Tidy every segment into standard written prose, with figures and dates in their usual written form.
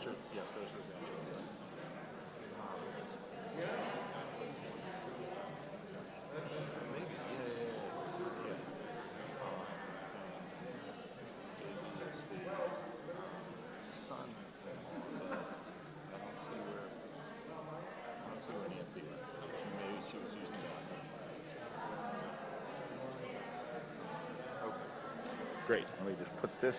Sure. Yes, those are the maybe. Yeah. It's the son. I don't see where Nancy went. Maybe she was using that. Okay. Great. Let me just put this.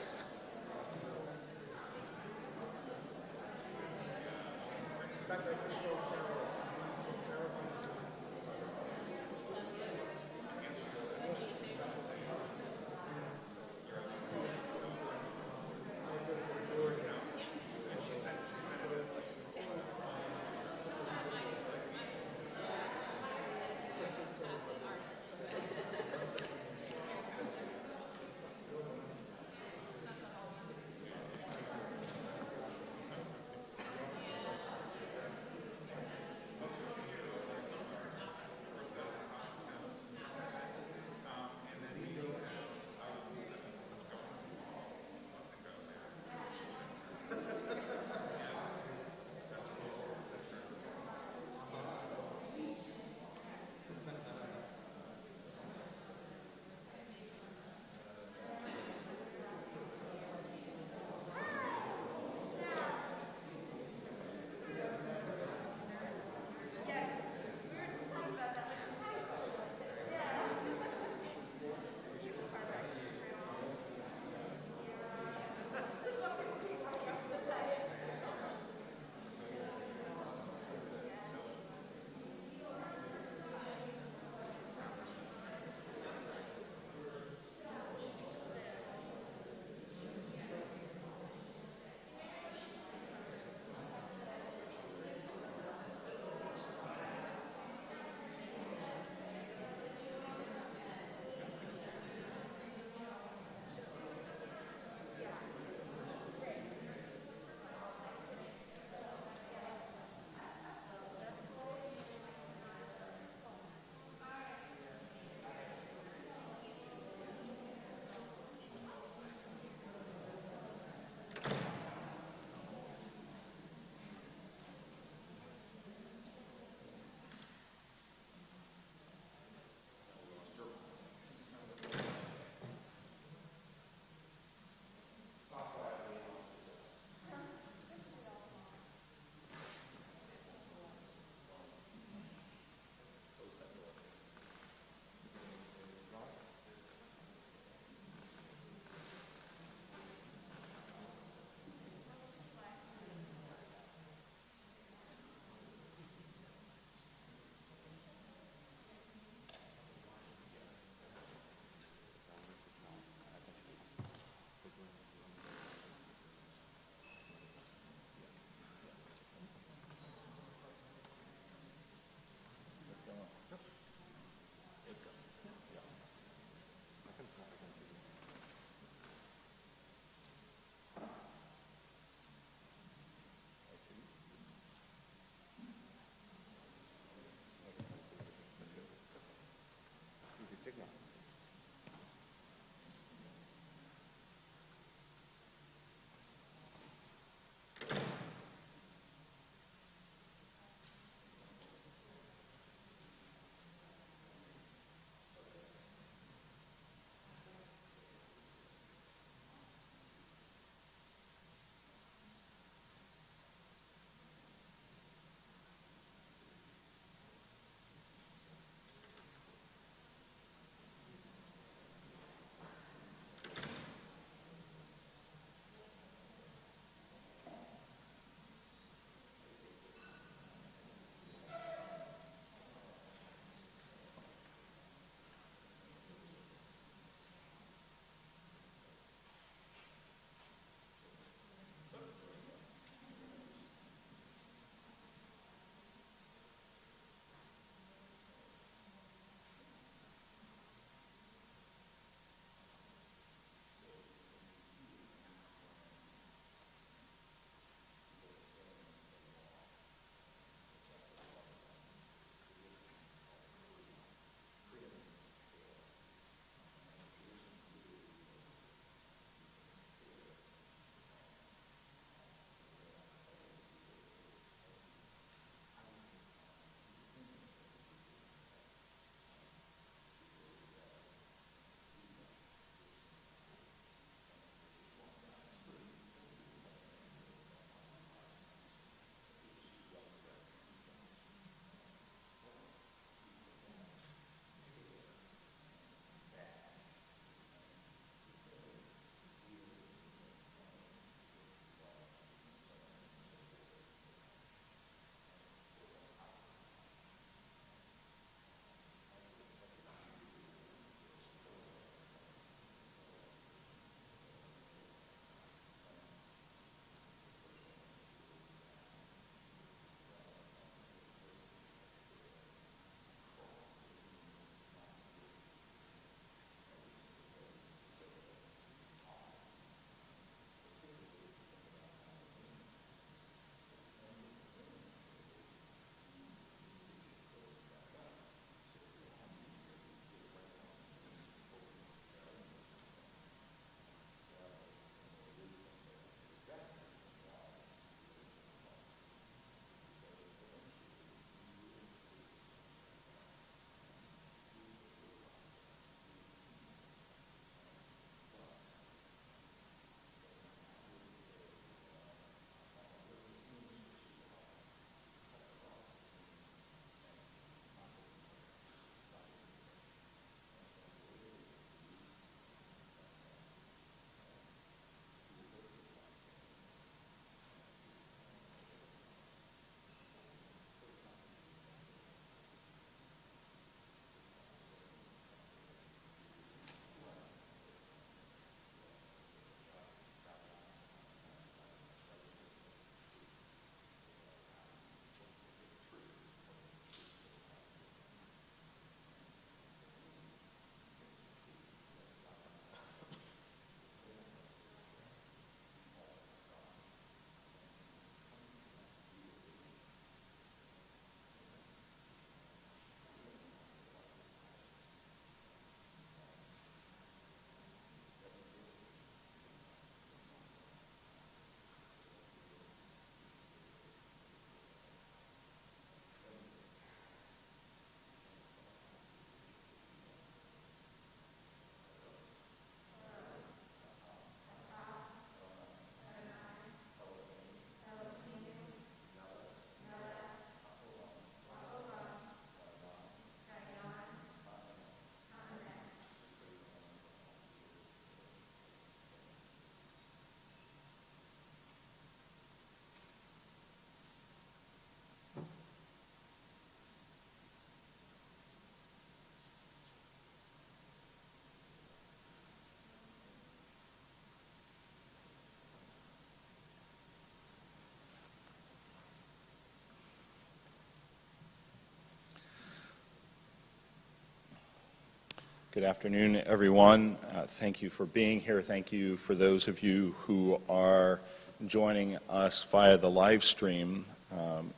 Good afternoon, everyone. Thank you for being here. Thank you for those of you who are joining us via the live stream.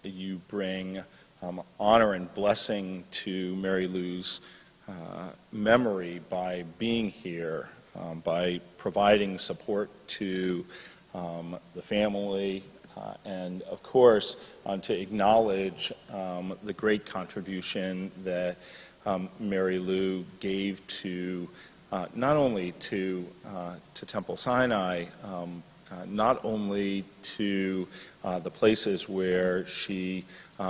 You bring honor and blessing to Mary Lou's memory by being here, by providing support to the family, and of course to acknowledge the great contribution that Mary Lou gave to not only to Temple Sinai, not only to the places where she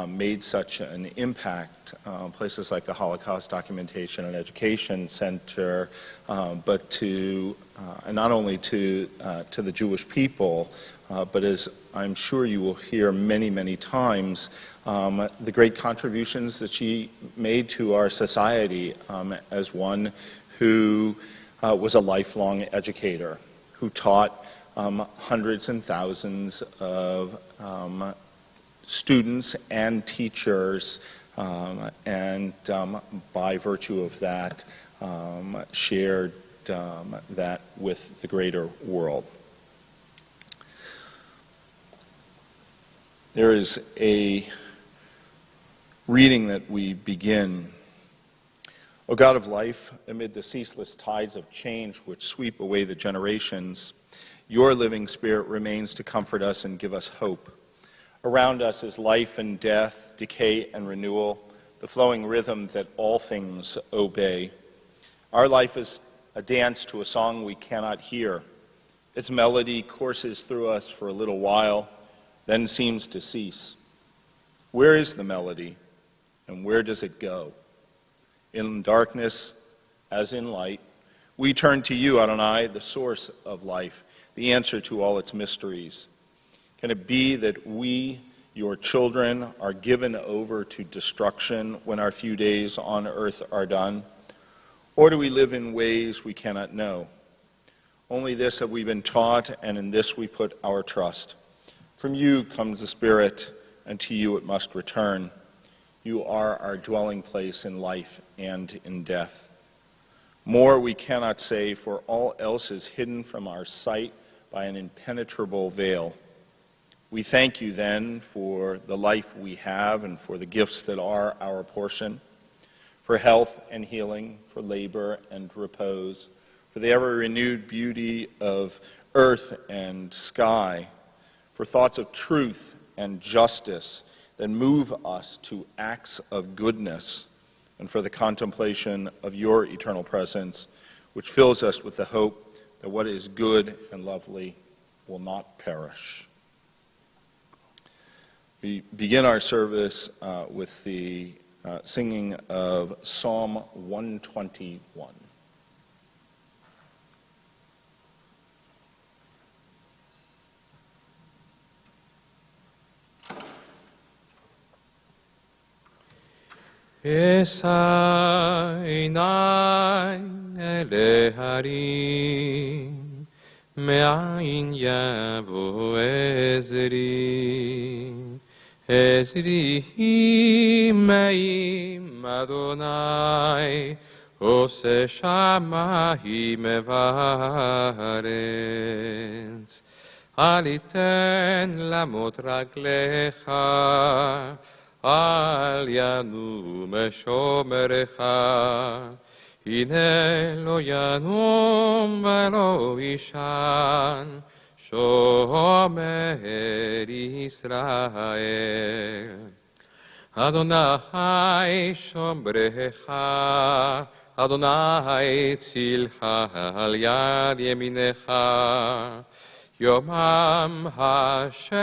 made such an impact, places like the Holocaust Documentation and Education Center, but to and not only to the Jewish people, but as I'm sure you will hear many, many times, the great contributions that she made to our society as one who was a lifelong educator, who taught hundreds and thousands of students and teachers, and by virtue of that, shared that with the greater world. There is a reading that we begin. O God of life, amid the ceaseless tides of change which sweep away the generations, your living spirit remains to comfort us and give us hope. Around us is life and death, decay and renewal, the flowing rhythm that all things obey. Our life is a dance to a song we cannot hear. Its melody courses through us for a little while, then seems to cease. Where is the melody, and where does it go? In darkness, as in light, we turn to you, Adonai, the source of life, the answer to all its mysteries. Can it be that we, your children, are given over to destruction when our few days on earth are done? Or do we live in ways we cannot know? Only this have we been taught, and in this we put our trust. From you comes the Spirit, and to you it must return. You are our dwelling place in life and in death. More we cannot say, for all else is hidden from our sight by an impenetrable veil. We thank you then for the life we have and for the gifts that are our portion, for health and healing, for labor and repose, for the ever-renewed beauty of earth and sky, for thoughts of truth and justice that move us to acts of goodness, and for the contemplation of your eternal presence, which fills us with the hope that what is good and lovely will not perish. We begin our service with the singing of Psalm 121. Esai ele harim, me'ain yavo ezri, ezri me'im Adonai, ose shamayim evaretz, aliten lamot raglecha, al yanu meshomerecha, hine lo yanum velo ishan, shomer Israel. Adonai shomrecha, Adonai tzilcha al yad yeminecha, Yomam hashemesh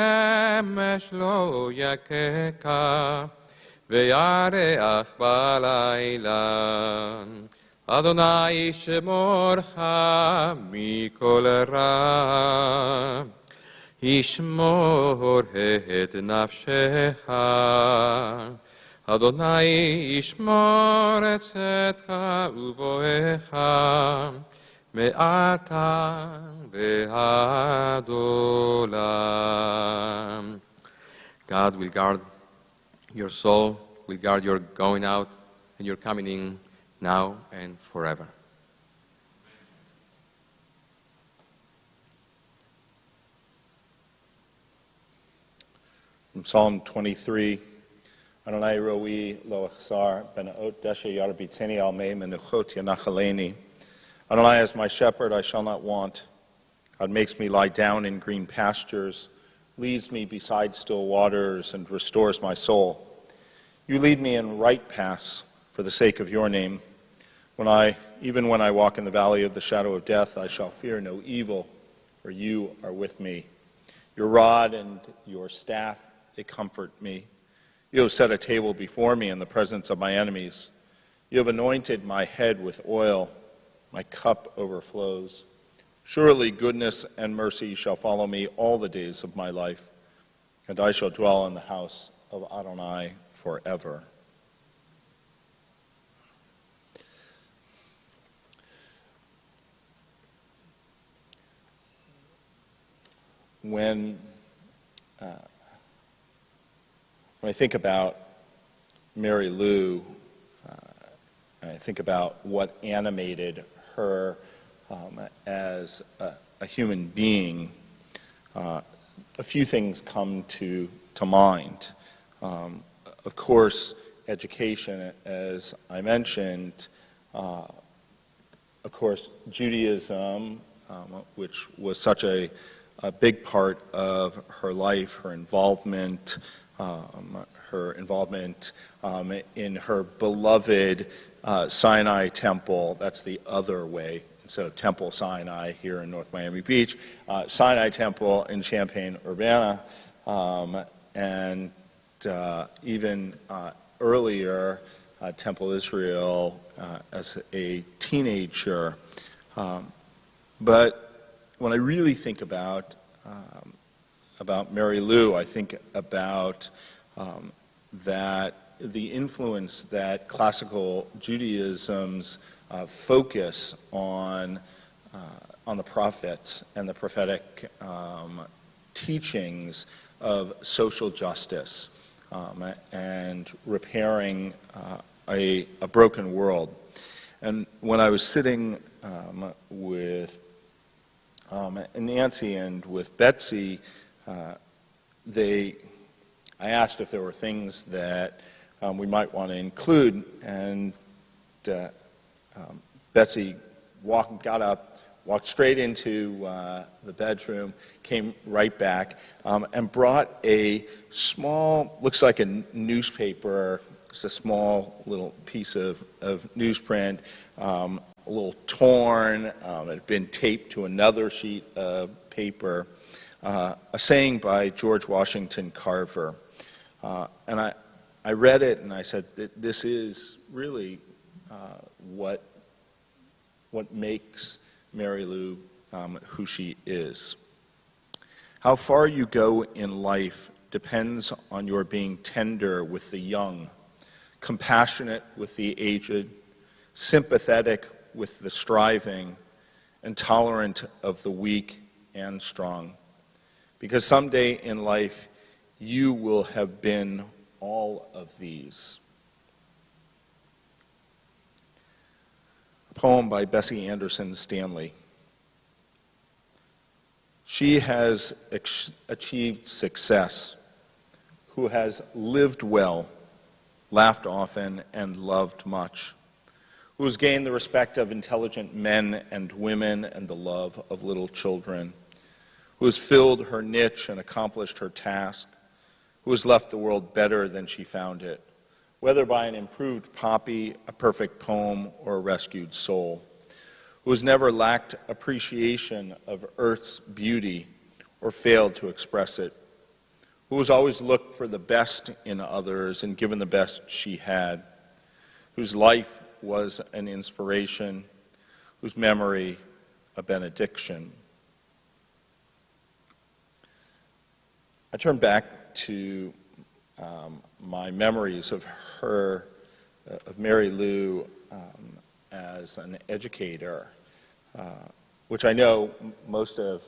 lo yakeka, ve'yareach balayla. Adonai shemorcha mikol ra, yishmor et nafshecha. Adonai yishmor et zetcha uvoecha, me'ata ve'ad olam. God will guard your soul, will guard your going out and your coming in now and forever. From Psalm 23, Adonai roi lo achsar ben ot deshe yarbitzeni al me menuchot yanachaleni. Adonai is my shepherd, I shall not want. God makes me lie down in green pastures, leads me beside still waters, and restores my soul. You lead me in right paths for the sake of your name. Even when I walk in the valley of the shadow of death, I shall fear no evil, for you are with me. Your rod and your staff, they comfort me. You have set a table before me in the presence of my enemies. You have anointed my head with oil. My cup overflows. Surely goodness and mercy shall follow me all the days of my life, and I shall dwell in the house of Adonai forever. When I think about Mary Lou, I think about what animated her as a human being. A few things come to mind. Of course, education, as I mentioned, of course, Judaism, which was such a big part of her life, her involvement in her beloved Sinai temple. That's the other way. Instead of Temple Sinai here in North Miami Beach, Sinai Temple in Champaign-Urbana, and even earlier, Temple Israel as a teenager. But when I really think about Mary Lou, I think about that the influence that classical Judaism's focus on the prophets and the prophetic teachings of social justice and repairing a broken world. And when I was sitting with Nancy and with Betsy, I asked if there were things that we might want to include, and Betsy got up, walked straight into the bedroom, came right back, and brought a small, looks like a newspaper, it's a small little piece of newsprint, a little torn, it had been taped to another sheet of paper, a saying by George Washington Carver. And I read it and I said, this is really what makes Mary Lou who she is. How far you go in life depends on your being tender with the young, compassionate with the aged, sympathetic with the striving, and tolerant of the weak and strong. Because someday in life, you will have been all of these. A poem by Bessie Anderson Stanley. She has achieved success, who has lived well, laughed often, and loved much, who has gained the respect of intelligent men and women and the love of little children, who has filled her niche and accomplished her task, who has left the world better than she found it, whether by an improved poppy, a perfect poem, or a rescued soul, who has never lacked appreciation of earth's beauty or failed to express it, who has always looked for the best in others and given the best she had, whose life was an inspiration, whose memory a benediction. I turn back to my memories of her, of Mary Lou as an educator, which I know most of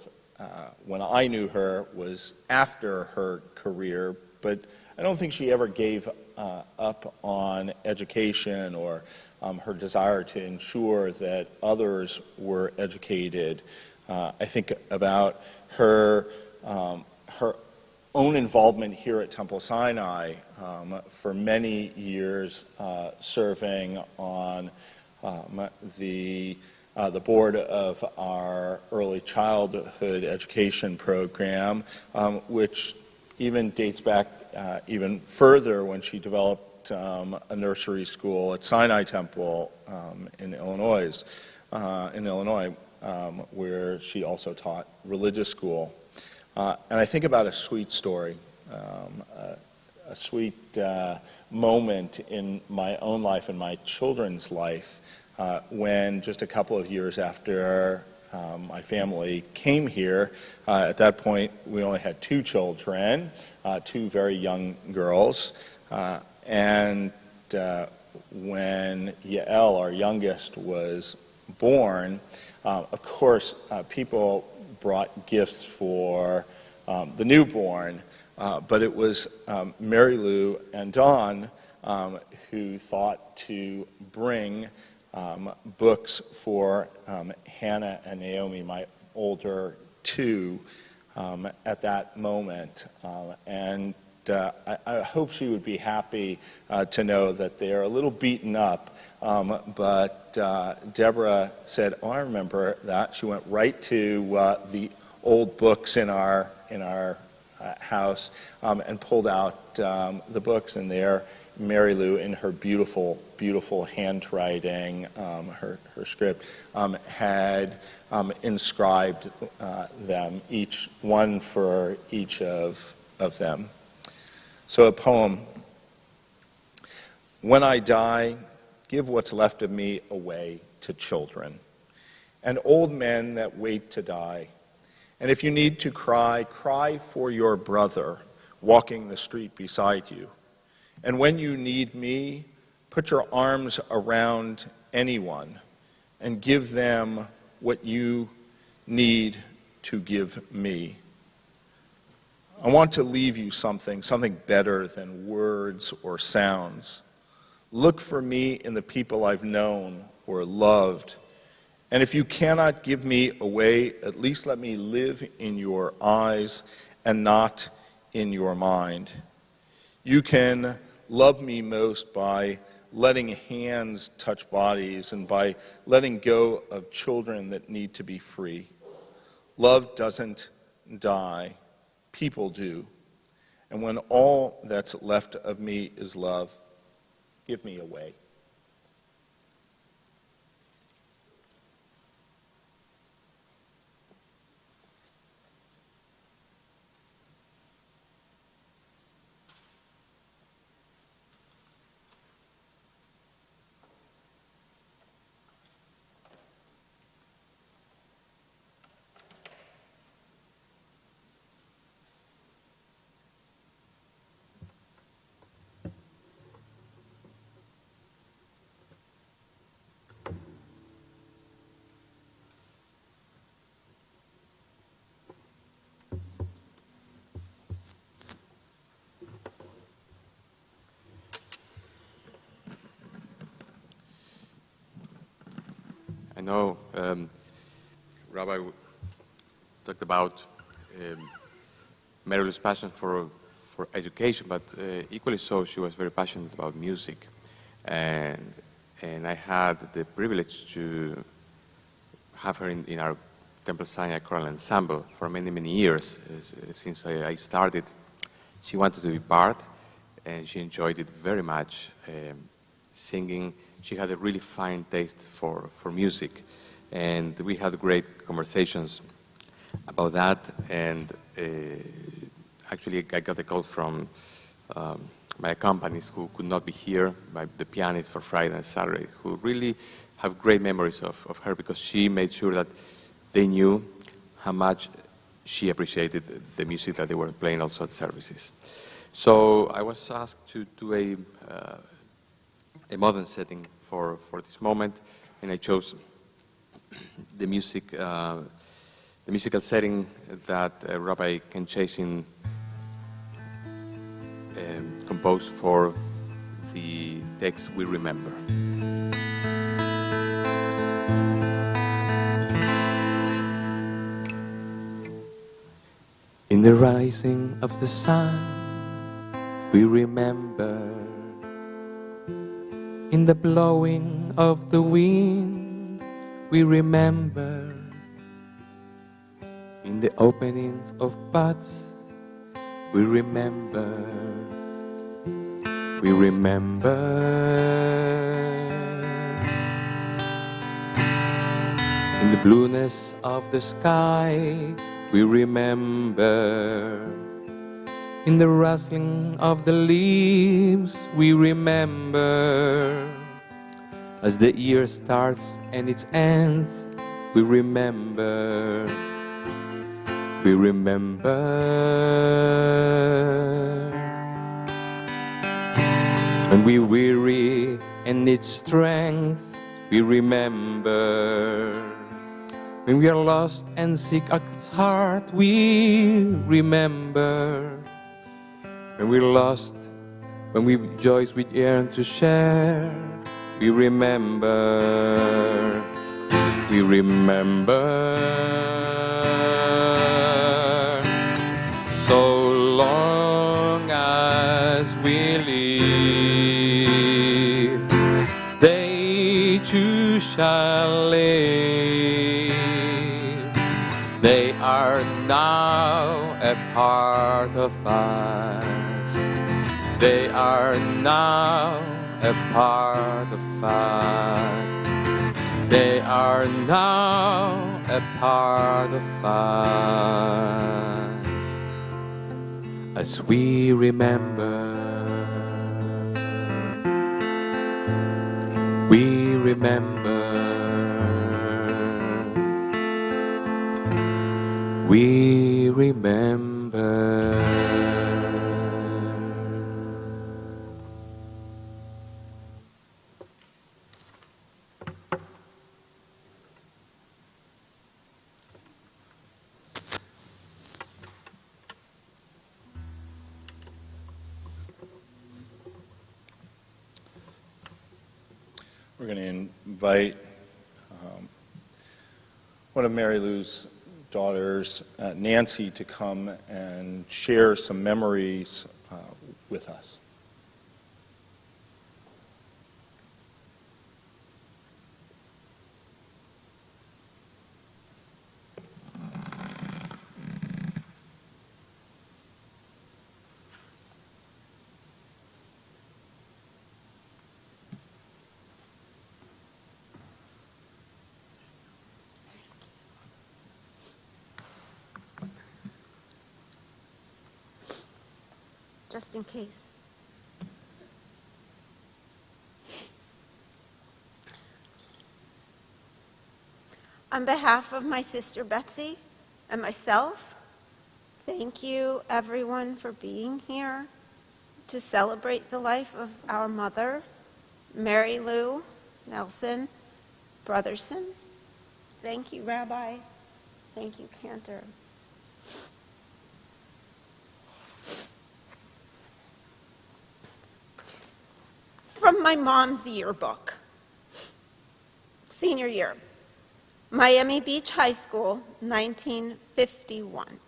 when I knew her was after her career, but I don't think she ever gave up on education or her desire to ensure that others were educated. I think about her own involvement here at Temple Sinai for many years, serving on the board of our early childhood education program, which even dates back even further when she developed a nursery school at Sinai Temple in Illinois, where she also taught religious school. And I think about a sweet story, a sweet moment in my own life and my children's life when just a couple of years after my family came here, at that point we only had 2 children, 2 very young girls, and when Yael, our youngest, was born, of course people brought gifts for the newborn, but it was Mary Lou and Dawn who thought to bring books for Hannah and Naomi, my older 2, at that moment. And I hope she would be happy to know that they are a little beaten up, but Deborah said, "Oh, I remember that." She went right to the old books in our house and pulled out the books, and there Mary Lou, in her beautiful, beautiful handwriting, her script, had inscribed them, each one for each of them. So a poem. When I die, give what's left of me away to children and old men that wait to die. And if you need to cry, cry for your brother walking the street beside you. And when you need me, put your arms around anyone and give them what you need to give me. I want to leave you something better than words or sounds. Look for me in the people I've known or loved. And if you cannot give me away, at least let me live in your eyes and not in your mind. You can love me most by letting hands touch bodies and by letting go of children that need to be free. Love doesn't die. People do. And when all that's left of me is love, give me away. I know Rabbi talked about Mary's passion for education, but equally so, she was very passionate about music. And I had the privilege to have her in our Temple Sinai choral ensemble for many, many years. Since I started, she wanted to be part, and she enjoyed it very much, singing. She had a really fine taste for music, and we had great conversations about that. And actually, I got a call from my accompanist who could not be here, by the pianist for Friday and Saturday, who really have great memories of her because she made sure that they knew how much she appreciated the music that they were playing also at services. So I was asked to do a modern setting for this moment, and I chose the musical setting that Rabbi Ken Chasin composed for the text we remember. the rising of the sun, we remember. In the blowing of the wind, we remember. In the openings of buds, we remember. We remember. In the blueness of the sky, we remember. In the rustling of the leaves, we remember. As the year starts and it ends, we remember. We remember. When we weary and need strength, we remember. When we are lost and sick at heart, we remember. When we're lost, when we rejoice, we yearn to share, we remember. We remember. So long as we live, they too shall live. They are now a part of us. They are now a part of us. They are now a part of us. As we remember, we remember, we remember. We're going to invite one of Mary Lou's daughters, Nancy, to come and share some memories with us. Just in case. On behalf of my sister Betsy and myself, thank you everyone for being here to celebrate the life of our mother, Mary Lou Nelson Brotherson. Thank you, Rabbi. Thank you, Cantor. From my mom's yearbook, senior year, Miami Beach High School, 1951.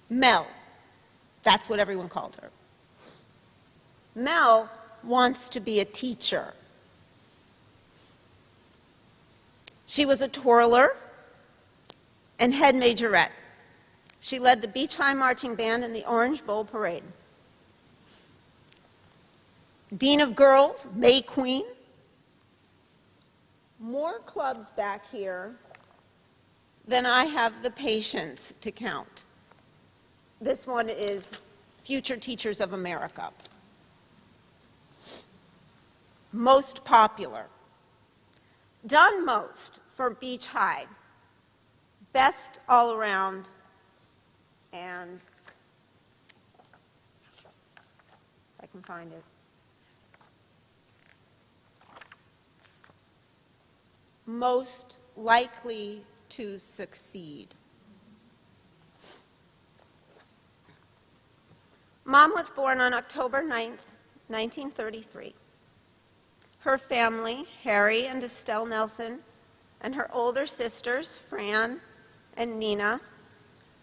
Mel, that's what everyone called her. Mel wants to be a teacher. She was a twirler and head majorette. She led the Beach High Marching Band in the Orange Bowl Parade. Dean of Girls, May Queen. More clubs back here than I have the patience to count. This one is Future Teachers of America. Most popular. Done most for Beach High. Best all around. And if I can find it. Most likely to succeed. Mom was born on October 9th, 1933. Her family, Harry and Estelle Nelson, and her older sisters, Fran and Nina,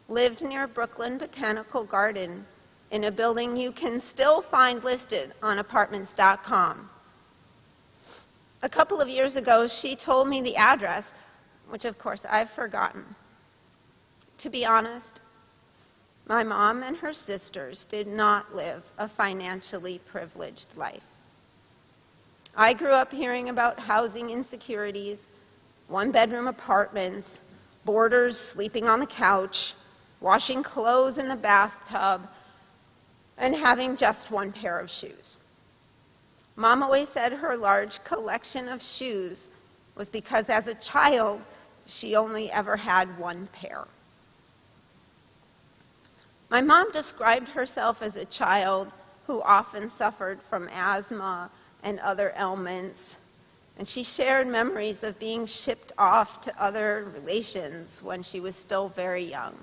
lived near Brooklyn Botanical Garden in a building you can still find listed on apartments.com. A couple of years ago, she told me the address, which of course I've forgotten. To be honest, my mom and her sisters did not live a financially privileged life. I grew up hearing about housing insecurities, one-bedroom apartments, boarders sleeping on the couch, washing clothes in the bathtub, and having just one pair of shoes. Mom always said her large collection of shoes was because as a child, she only ever had one pair. My mom described herself as a child who often suffered from asthma and other ailments, and she shared memories of being shipped off to other relations when she was still very young.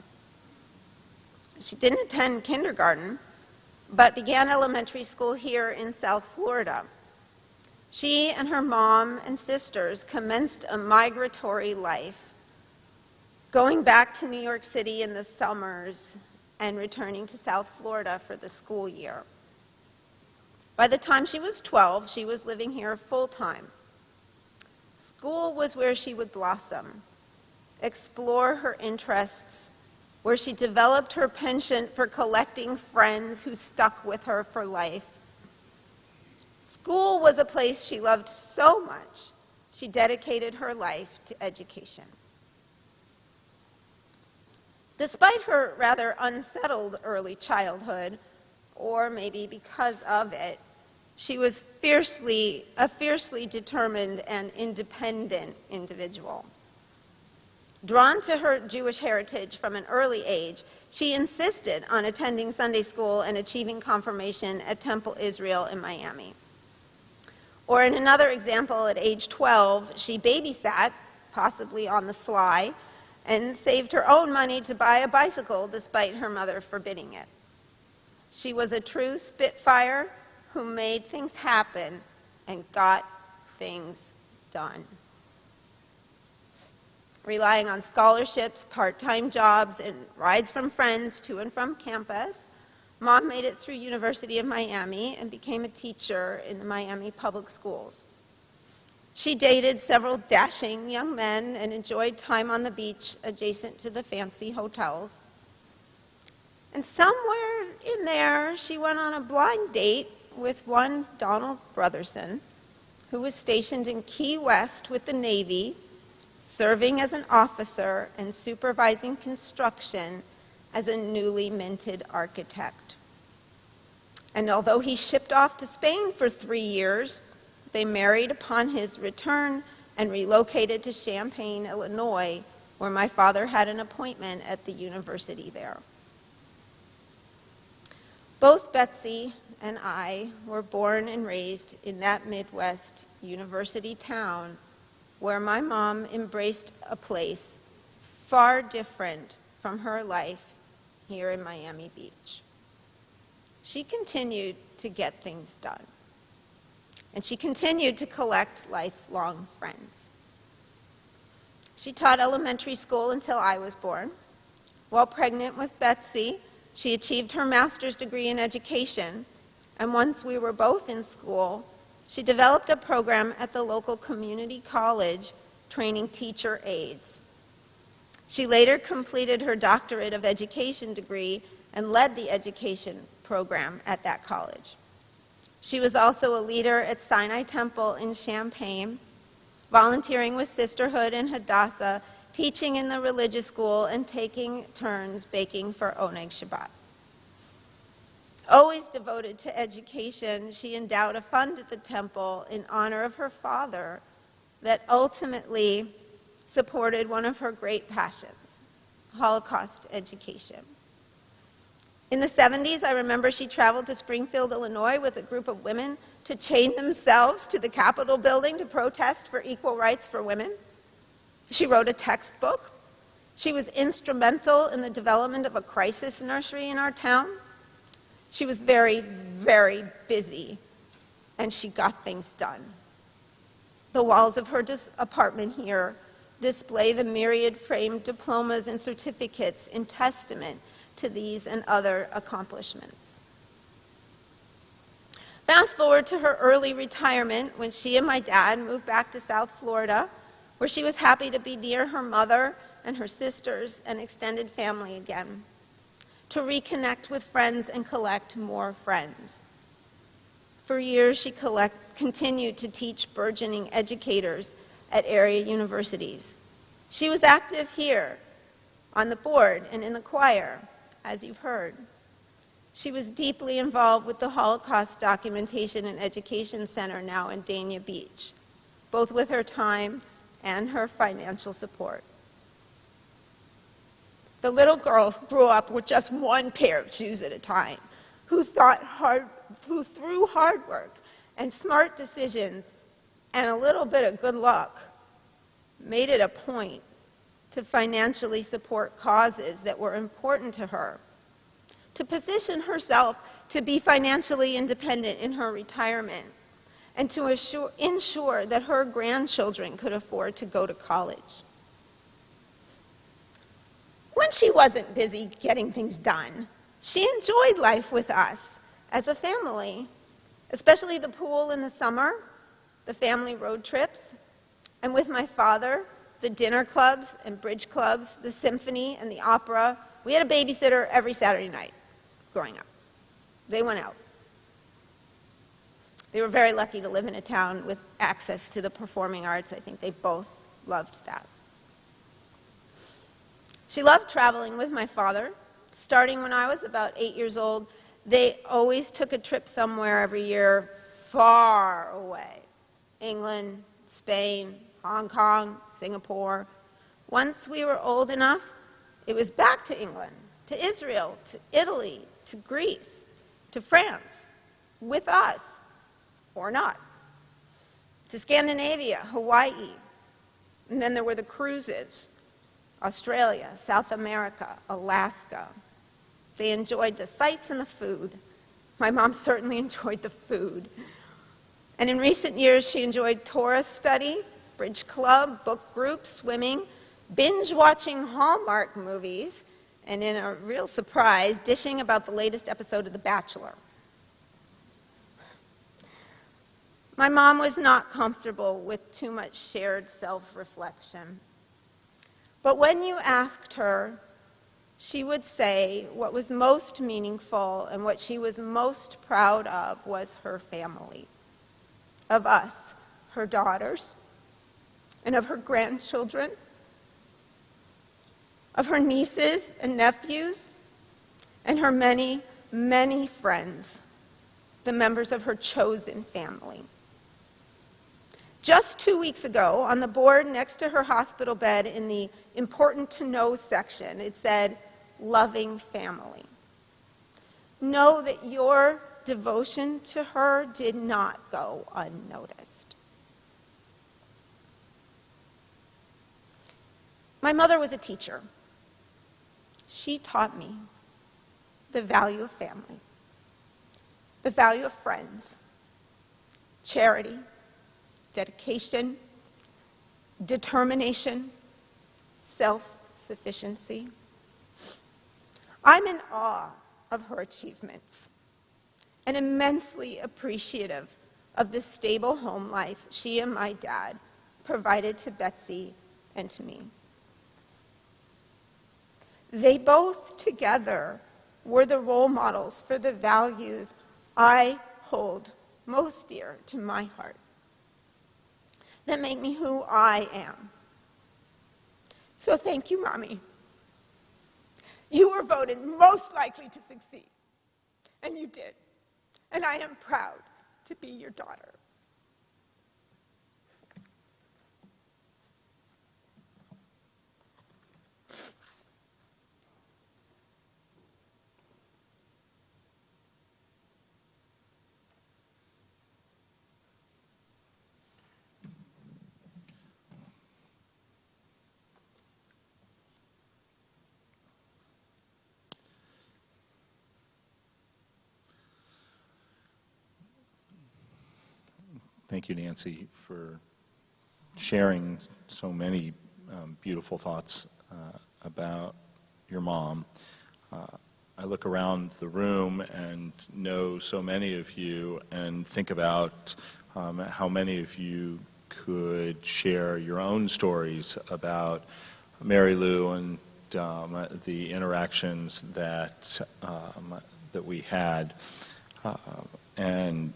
She didn't attend kindergarten, but began elementary school here in South Florida. She and her mom and sisters commenced a migratory life, going back to New York City in the summers and returning to South Florida for the school year. By the time she was 12, she was living here full-time. School was where she would blossom, explore her interests, where she developed her penchant for collecting friends who stuck with her for life. School was a place she loved so much, she dedicated her life to education. Despite her rather unsettled early childhood, or maybe because of it, she was a fiercely determined and independent individual. Drawn to her Jewish heritage from an early age, she insisted on attending Sunday school and achieving confirmation at Temple Israel in Miami. Or in another example, at age 12, she babysat, possibly on the sly, and saved her own money to buy a bicycle despite her mother forbidding it. She was a true Spitfire who made things happen and got things done. Relying on scholarships, part-time jobs, and rides from friends to and from campus, Mom made it through University of Miami and became a teacher in the Miami public schools. She dated several dashing young men and enjoyed time on the beach adjacent to the fancy hotels. And somewhere in there, she went on a blind date with one Donald Brotherson, who was stationed in Key West with the Navy, serving as an officer and supervising construction as a newly minted architect. And although he shipped off to Spain for 3 years, they married upon his return and relocated to Champaign, Illinois, where my father had an appointment at the university there. Both Betsy and I were born and raised in that Midwest university town where my mom embraced a place far different from her life here in Miami Beach. She continued to get things done, and she continued to collect lifelong friends. She taught elementary school until I was born. While pregnant with Betsy, she achieved her master's degree in education, and once we were both in school, she developed a program at the local community college training teacher aides. She later completed her doctorate of education degree and led the education program at that college. She was also a leader at Sinai Temple in Champaign, volunteering with Sisterhood in Hadassah, teaching in the religious school, and taking turns baking for Oneg Shabbat. Always devoted to education, she endowed a fund at the temple in honor of her father that ultimately supported one of her great passions, Holocaust education. In the 70s, I remember she traveled to Springfield, Illinois with a group of women to chain themselves to the Capitol building to protest for equal rights for women. She wrote a textbook. She was instrumental in the development of a crisis nursery in our town. She was very, very busy, and she got things done. The walls of her apartment here display the myriad framed diplomas and certificates in testament to these and other accomplishments. Fast forward to her early retirement when she and my dad moved back to South Florida, where she was happy to be near her mother and her sisters and extended family again, to reconnect with friends and collect more friends. For years, she continued to teach burgeoning educators at area universities. She was active here on the board and in the choir, as you've heard. She was deeply involved with the Holocaust Documentation and Education Center now in Dania Beach, both with her time and her financial support. The little girl grew up with just one pair of shoes at a time, who through hard work and smart decisions and a little bit of good luck, made it a point to financially support causes that were important to her, to position herself to be financially independent in her retirement, and to ensure that her grandchildren could afford to go to college. When she wasn't busy getting things done, she enjoyed life with us as a family, especially the pool in the summer, the family road trips, and with my father, the dinner clubs and bridge clubs, the symphony and the opera. We had a babysitter every Saturday night growing up. They went out. They were very lucky to live in a town with access to the performing arts. I think they both loved that. She loved traveling with my father. Starting when I was about 8 years old, they always took a trip somewhere every year far away. England, Spain, Hong Kong, Singapore. Once we were old enough, it was back to England, to Israel, to Italy, to Greece, to France, with us, or not, to Scandinavia, Hawaii. And then there were the cruises, Australia, South America, Alaska. They enjoyed the sights and the food. My mom certainly enjoyed the food. And in recent years, she enjoyed Torah study, bridge club, book group, swimming, binge-watching Hallmark movies, and in a real surprise, dishing about the latest episode of The Bachelor. My mom was not comfortable with too much shared self-reflection. But when you asked her, she would say what was most meaningful and what she was most proud of was her family, of us, her daughters, and of her grandchildren, of her nieces and nephews, and her many, many friends, the members of her chosen family. Just 2 weeks ago, on the board next to her hospital bed in the important to know section, it said, "Loving family." Know that your devotion to her did not go unnoticed. My mother was a teacher. She taught me the value of family, the value of friends, charity, dedication, determination, self-sufficiency. I'm in awe of her achievements and immensely appreciative of the stable home life she and my dad provided to Betsy and to me. They both together were the role models for the values I hold most dear to my heart, that make me who I am. So thank you, Mommy. You were voted most likely to succeed, and you did. And I am proud to be your daughter. Thank you, Nancy, for sharing so many beautiful thoughts about your mom. I look around the room and know so many of you and think about how many of you could share your own stories about Mary Lou and the interactions that we had. And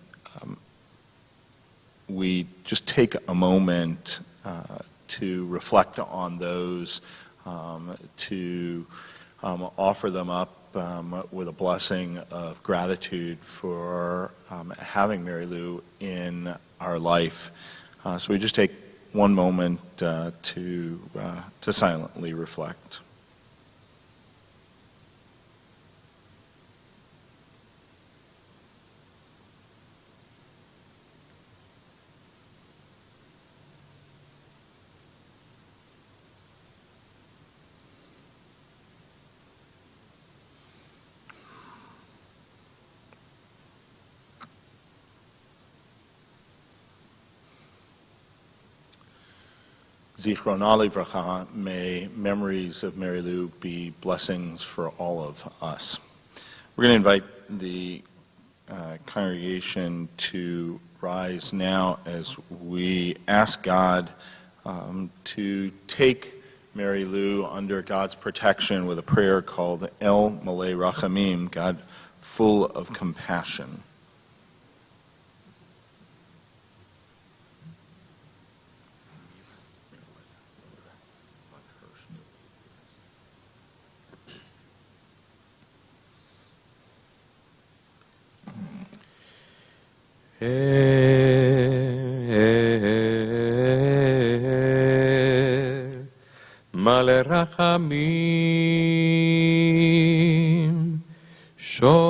we just take a moment to reflect on those, to offer them up with a blessing of gratitude for having Mary Lou in our life. So we just take one moment to silently reflect. Zichrona livracha, may memories of Mary Lou be blessings for all of us. We're going to invite the congregation to rise now as we ask God to take Mary Lou under God's protection with a prayer called El Malei Rachamim, God full of compassion. מלא רחמים שוכן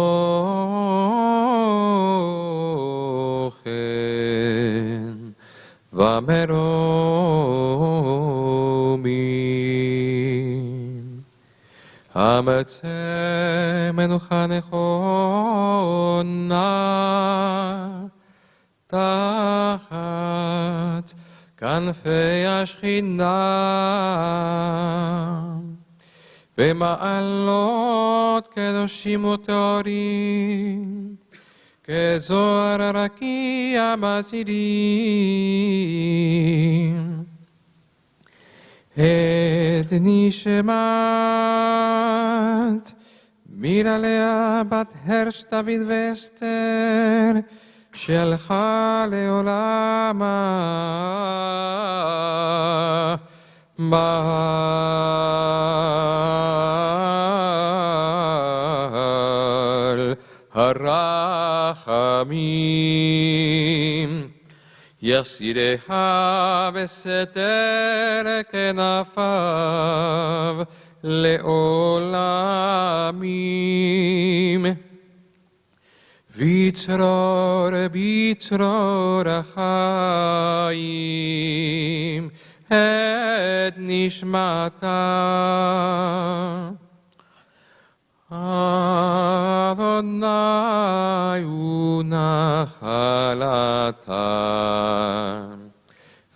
ומרומים המצא מנוחה נכונה תחת כנפי השכינה ומעלות קדושים וטהורים כזוהר רקיע מזהירים את נשמת מילליה בת הרש דוד ואסתר שהלכה לעולמה בעל הרחמים יסיריה בסתר כנפיו לעולמים ויצרור ביצרור החיים את נשמתה אדוני הוא נחלתה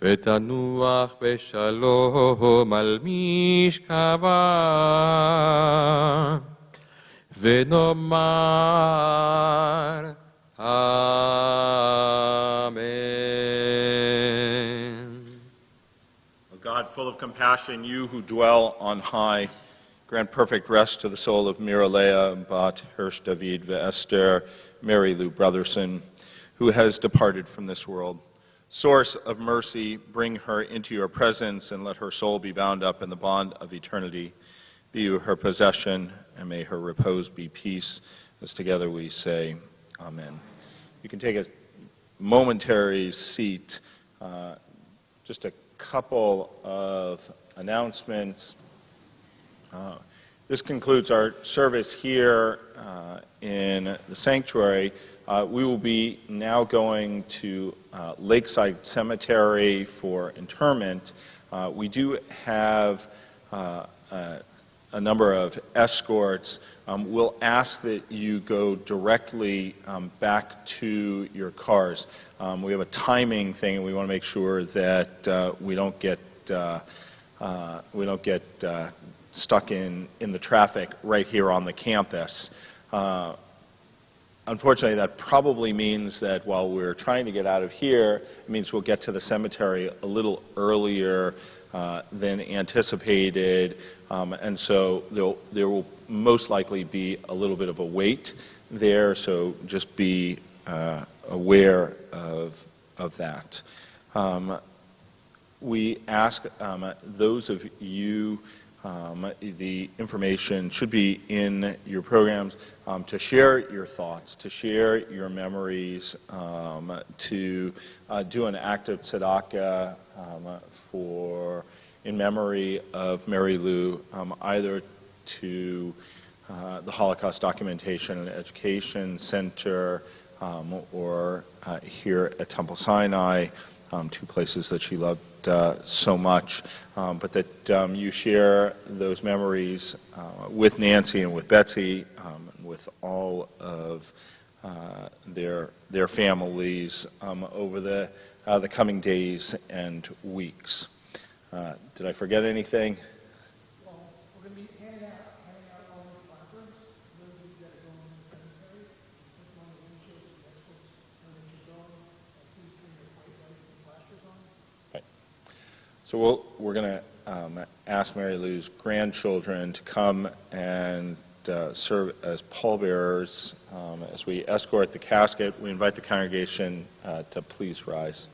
ותנוח בשלום על משכבה ונאמר Amen. O God, full of compassion, you who dwell on high, grant perfect rest to the soul of Miralea, Bat, Hirsch, David, Esther, Mary Lou Brotherson, who has departed from this world. Source of mercy, bring her into your presence and let her soul be bound up in the bond of eternity. Be you her possession, and may her repose be peace, as together we say, Amen. You can take a momentary seat. Just a couple of announcements. This concludes our service here in the sanctuary. We will be now going to Lakeside Cemetery for interment. We do have a number of escorts. We'll ask that you go directly back to your cars. We have a timing thing, and we want to make sure that we don't get we don't get stuck in the traffic right here on the campus. Unfortunately, that probably means that while we're trying to get out of here, it means we'll get to the cemetery a little earlier than anticipated, and so there will most likely be a little bit of a wait there, so just be aware of that. We ask those of you, the information should be in your programs, to share your thoughts, to share your memories, to do an act of tzedakah in memory of Mary Lou, either to the Holocaust Documentation and Education Center or here at Temple Sinai, two places that she loved so much, but that you share those memories with Nancy and with Betsy, and with all of their families over the coming days and weeks. Did I forget anything? Well, we're going to be handing out all the placards. Those of you that are going to the cemetery, click one of the windshields of the experts where they can go. Please bring your white lights and flashers on. Right. So we're going to ask Mary Lou's grandchildren to come and serve as pallbearers as we escort the casket. We invite the congregation to please rise.